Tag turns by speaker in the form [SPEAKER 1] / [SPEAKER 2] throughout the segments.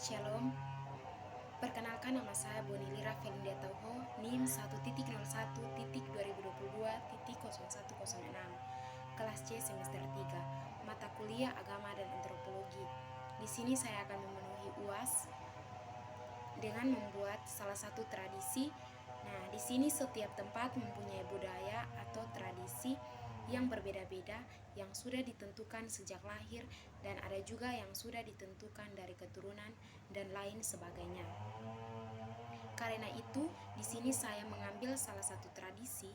[SPEAKER 1] Shalom, perkenalkan nama saya Bonilira Felinda Tauho, NIM 1.01.2022.0106, kelas C semester 3, mata kuliah Agama dan Antropologi. Di sini saya akan memenuhi UAS dengan membuat salah satu tradisi. Nah, di sini setiap tempat mempunyai budaya atau tradisi yang berbeda-beda yang sudah ditentukan sejak lahir, dan ada juga yang sudah ditentukan dari keturunan dan lain sebagainya. Karena itu, di sini saya mengambil salah satu tradisi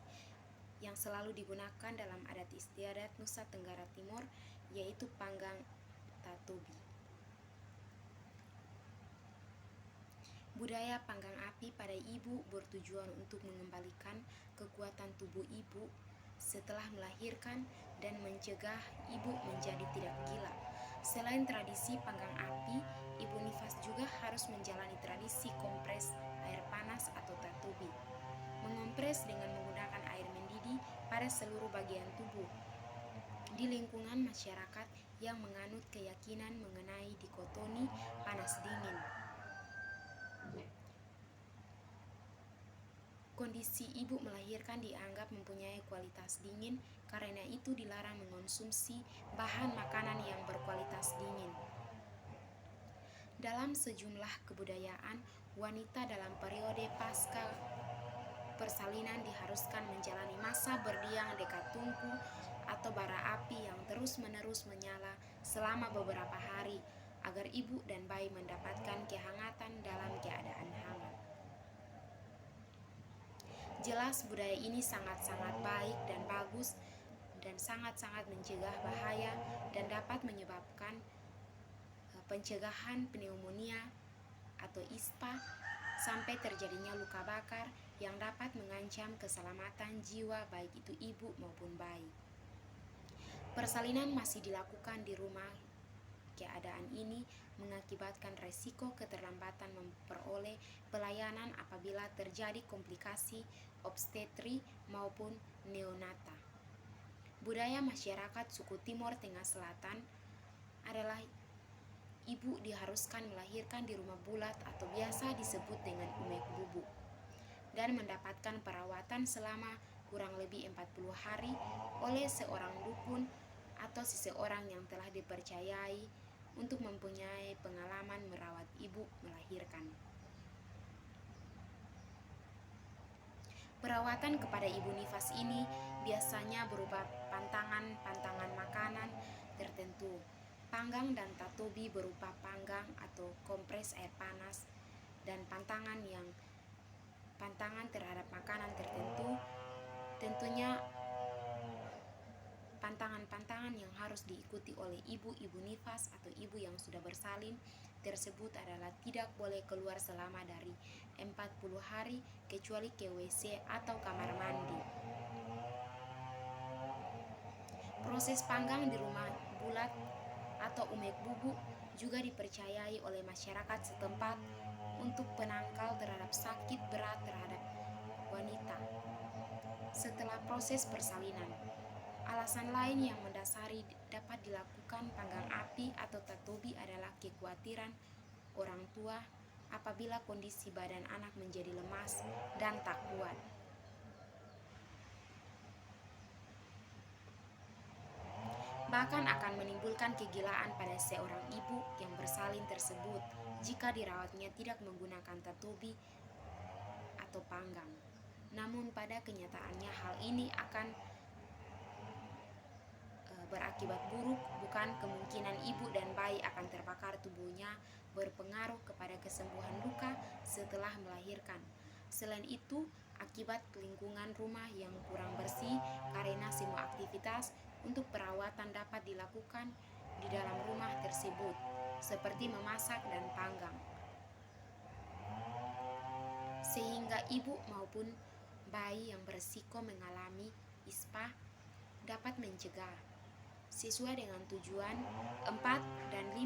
[SPEAKER 1] yang selalu digunakan dalam adat istiadat Nusa Tenggara Timur, yaitu panggang tatobi. Budaya panggang api pada ibu bertujuan untuk mengembalikan kekuatan tubuh ibu setelah melahirkan dan mencegah ibu menjadi tidak gila. Selain tradisi panggang api, ibu nifas juga harus menjalani tradisi kompres air panas atau tatobi. Mengompres dengan menggunakan air mendidih pada seluruh bagian tubuh. Di lingkungan masyarakat yang menganut keyakinan mengenai dikotoni panas dingin, kondisi ibu melahirkan dianggap mempunyai kualitas dingin, karena itu dilarang mengonsumsi bahan makanan yang berkualitas dingin. Dalam sejumlah kebudayaan, wanita dalam periode pasca persalinan diharuskan menjalani masa berdiam dekat tungku atau bara api yang terus-menerus menyala selama beberapa hari agar ibu dan bayi mendapatkan kehangatan dalam keadaan hangat. Jelas budaya ini sangat-sangat baik dan bagus dan sangat-sangat mencegah bahaya dan dapat menyebabkan pencegahan pneumonia atau ISPA sampai terjadinya luka bakar yang dapat mengancam keselamatan jiwa baik itu ibu maupun bayi. Persalinan masih dilakukan di rumah. Keadaan ini mengakibatkan resiko keterlambatan memperoleh pelayanan apabila terjadi komplikasi obstetri maupun neonata. Budaya masyarakat suku Timur Tengah Selatan adalah ibu diharuskan melahirkan di rumah bulat atau biasa disebut dengan umek bubu dan mendapatkan perawatan selama kurang lebih 40 hari oleh seorang dukun atau seseorang yang telah dipercayai untuk mempunyai pengalaman merawat ibu melahirkan. Perawatan kepada ibu nifas ini biasanya berupa pantangan makanan tertentu. Panggang dan tatobi berupa panggang atau kompres air panas, dan pantangan terhadap makanan tertentu. Tentunya pantangan yang harus diikuti oleh ibu-ibu nifas atau ibu yang sudah bersalin tersebut adalah tidak boleh keluar selama dari 40 hari kecuali ke WC atau kamar mandi. Proses panggang di rumah bulat atau umek bubu juga dipercayai oleh masyarakat setempat untuk penangkal terhadap sakit berat terhadap wanita setelah proses persalinan. Alasan lain yang mendasari dapat dilakukan panggang api atau tatobi adalah kekhawatiran orang tua apabila kondisi badan anak menjadi lemas dan tak kuat. Bahkan akan menimbulkan kegilaan pada seorang ibu yang bersalin tersebut jika dirawatnya tidak menggunakan tatobi atau panggang. Namun pada kenyataannya hal ini akan berakibat buruk, bukan kemungkinan ibu dan bayi akan terbakar tubuhnya berpengaruh kepada kesembuhan luka setelah melahirkan. Selain itu, akibat lingkungan rumah yang kurang bersih karena semua aktivitas untuk perawatan dapat dilakukan di dalam rumah tersebut, seperti memasak dan panggang, sehingga ibu maupun bayi yang berisiko mengalami ISPA dapat mencegah. Sesuai dengan tujuan 4 dan 5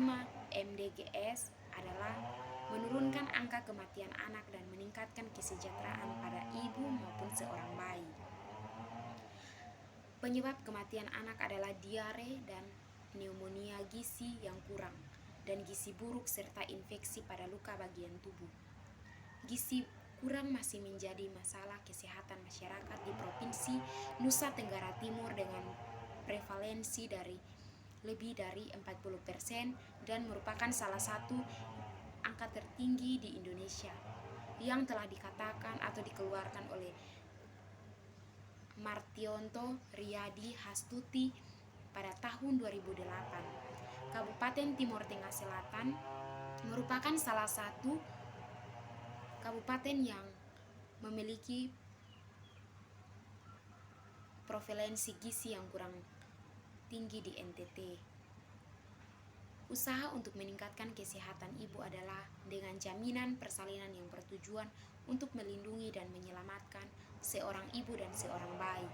[SPEAKER 1] MDGs adalah menurunkan angka kematian anak dan meningkatkan kesejahteraan pada ibu maupun seorang bayi. Penyebab kematian anak adalah diare dan pneumonia gizi yang kurang. dan gizi buruk serta infeksi pada luka bagian tubuh. Gizi kurang masih menjadi masalah kesehatan masyarakat di Provinsi Nusa Tenggara Timur dengan prevalensi dari lebih dari 40% dan merupakan salah satu angka tertinggi di Indonesia yang telah dikatakan atau dikeluarkan oleh Martionto Riyadi Hastuti pada tahun 2008. Kabupaten Timor Tengah Selatan merupakan salah satu kabupaten yang memiliki prevalensi gizi yang kurang tinggi di NTT. Usaha untuk meningkatkan kesehatan ibu adalah dengan jaminan persalinan yang bertujuan untuk melindungi dan menyelamatkan seorang ibu dan seorang bayi,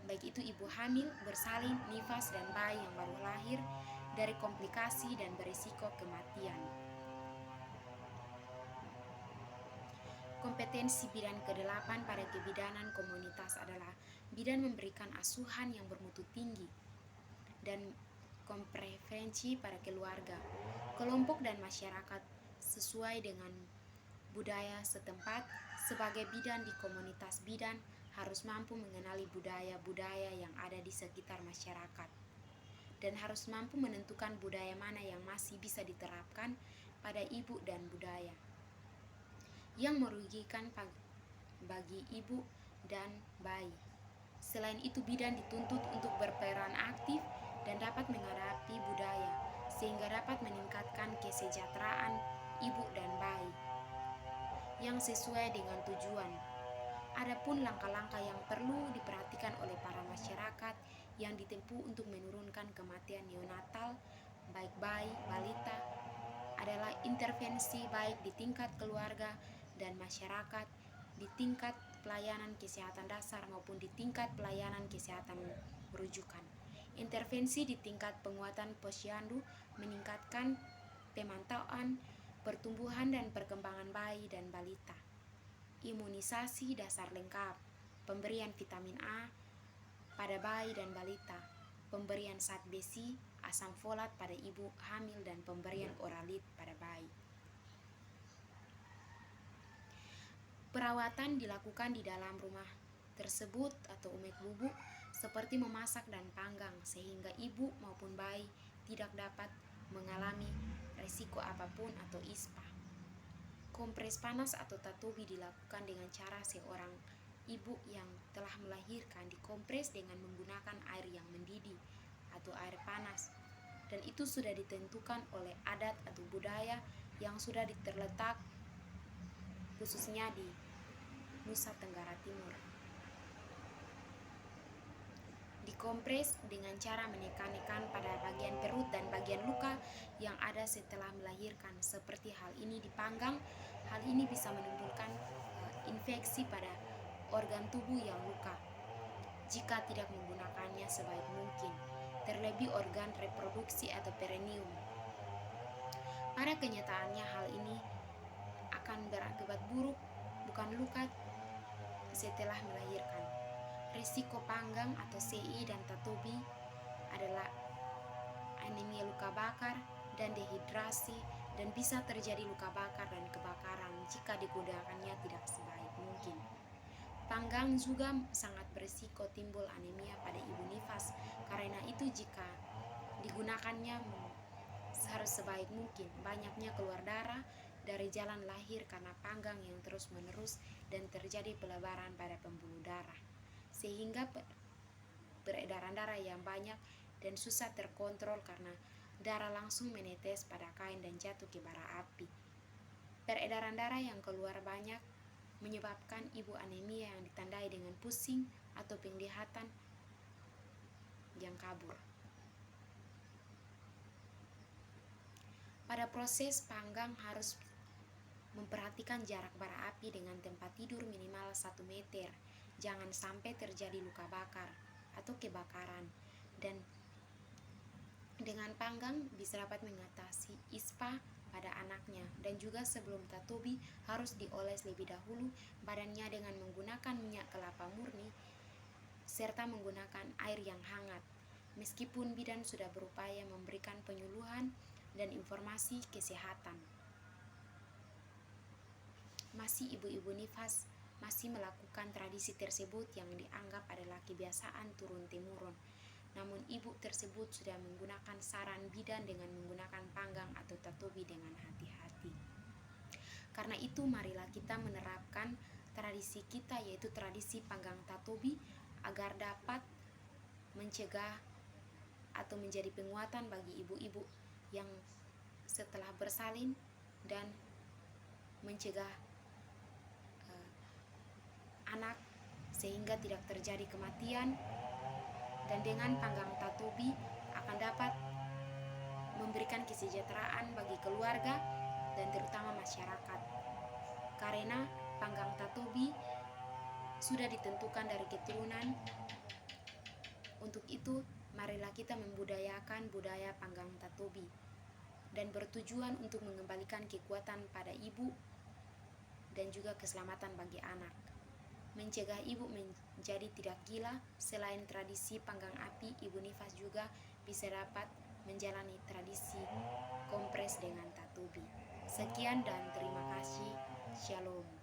[SPEAKER 1] baik itu ibu hamil, bersalin, nifas, dan bayi yang baru lahir dari komplikasi dan berisiko kematian. Kompetensi bidan ke-8 pada kebidanan komunitas adalah bidan memberikan asuhan yang bermutu tinggi dan komprehensi pada keluarga, kelompok dan masyarakat sesuai dengan budaya setempat. Sebagai bidan di komunitas, bidan harus mampu mengenali budaya-budaya yang ada di sekitar masyarakat dan harus mampu menentukan budaya mana yang masih bisa diterapkan pada ibu dan budaya yang merugikan bagi ibu dan bayi. Selain itu, bidan dituntut untuk berperan aktif dan dapat menghadapi budaya sehingga dapat meningkatkan kesejahteraan ibu dan bayi yang sesuai dengan tujuan. Adapun langkah-langkah yang perlu diperhatikan oleh para masyarakat yang ditempuh untuk menurunkan kematian neonatal baik bayi, balita adalah intervensi baik di tingkat keluarga dan masyarakat, di tingkat pelayanan kesehatan dasar maupun di tingkat pelayanan kesehatan rujukan. Intervensi di tingkat penguatan posyandu meningkatkan pemantauan pertumbuhan dan perkembangan bayi dan balita. Imunisasi dasar lengkap, pemberian vitamin A pada bayi dan balita, pemberian zat besi, asam folat pada ibu hamil dan pemberian oralit pada bayi. Perawatan dilakukan di dalam rumah tersebut atau umek bubuk seperti memasak dan panggang sehingga ibu maupun bayi tidak dapat mengalami risiko apapun atau ispa. Kompres panas atau tatobi dilakukan dengan cara seorang ibu yang telah melahirkan dikompres dengan menggunakan air yang mendidih atau air panas, dan itu sudah ditentukan oleh adat atau budaya yang sudah terletak khususnya di Nusa Tenggara Timur. Dikompres dengan cara menekan-nekan pada bagian perut dan bagian luka yang ada setelah melahirkan. Seperti hal ini dipanggang, hal ini bisa menimbulkan infeksi pada organ tubuh yang luka jika tidak menggunakannya sebaik mungkin, terlebih organ reproduksi atau perineum. Pada kenyataannya hal ini akan berakibat buruk, bukan luka setelah melahirkan. Risiko panggang atau CI dan tatobi adalah anemia luka bakar dan dehidrasi, dan bisa terjadi luka bakar dan kebakaran jika digunakannya tidak sebaik mungkin. Panggang juga sangat berisiko timbul anemia pada ibu nifas, karena itu jika digunakannya harus sebaik mungkin. Banyaknya keluar darah dari jalan lahir karena panggang yang terus-menerus dan terjadi pelebaran pada pembuluh darah, sehingga beredaran darah yang banyak dan susah terkontrol karena darah langsung menetes pada kain dan jatuh ke bara api. Peredaran darah yang keluar banyak menyebabkan ibu anemia yang ditandai dengan pusing atau penglihatan yang kabur. Pada proses panggang harus memperhatikan jarak bara api dengan tempat tidur minimal 1 meter. Jangan sampai terjadi luka bakar atau kebakaran. Dan dengan panggang bisa dapat mengatasi ispa pada anaknya. Dan juga sebelum tatobi harus dioles lebih dahulu badannya dengan menggunakan minyak kelapa murni serta menggunakan air yang hangat. meskipun bidan sudah berupaya memberikan penyuluhan dan informasi kesehatan. Masih ibu-ibu nifas masih melakukan tradisi tersebut yang dianggap adalah kebiasaan turun-temurun. Namun ibu tersebut sudah menggunakan saran bidan dengan menggunakan panggang atau tatobi dengan hati-hati. Karena itu marilah kita menerapkan tradisi kita, yaitu tradisi panggang tatobi, agar dapat mencegah atau menjadi penguatan bagi ibu-ibu yang setelah bersalin dan mencegah anak sehingga tidak terjadi kematian. Dan dengan panggang tatobi akan dapat memberikan kesejahteraan bagi keluarga dan terutama masyarakat. Karena panggang tatobi sudah ditentukan dari keturunan. Untuk itu, marilah kita membudayakan budaya panggang tatobi dan bertujuan untuk mengembalikan kekuatan pada ibu dan juga keselamatan bagi anak. Mencegah ibu menjadi tidak gila. Selain tradisi panggang api, ibu nifas juga bisa dapat menjalani tradisi kompres dengan tatobi. Sekian dan terima kasih. Shalom.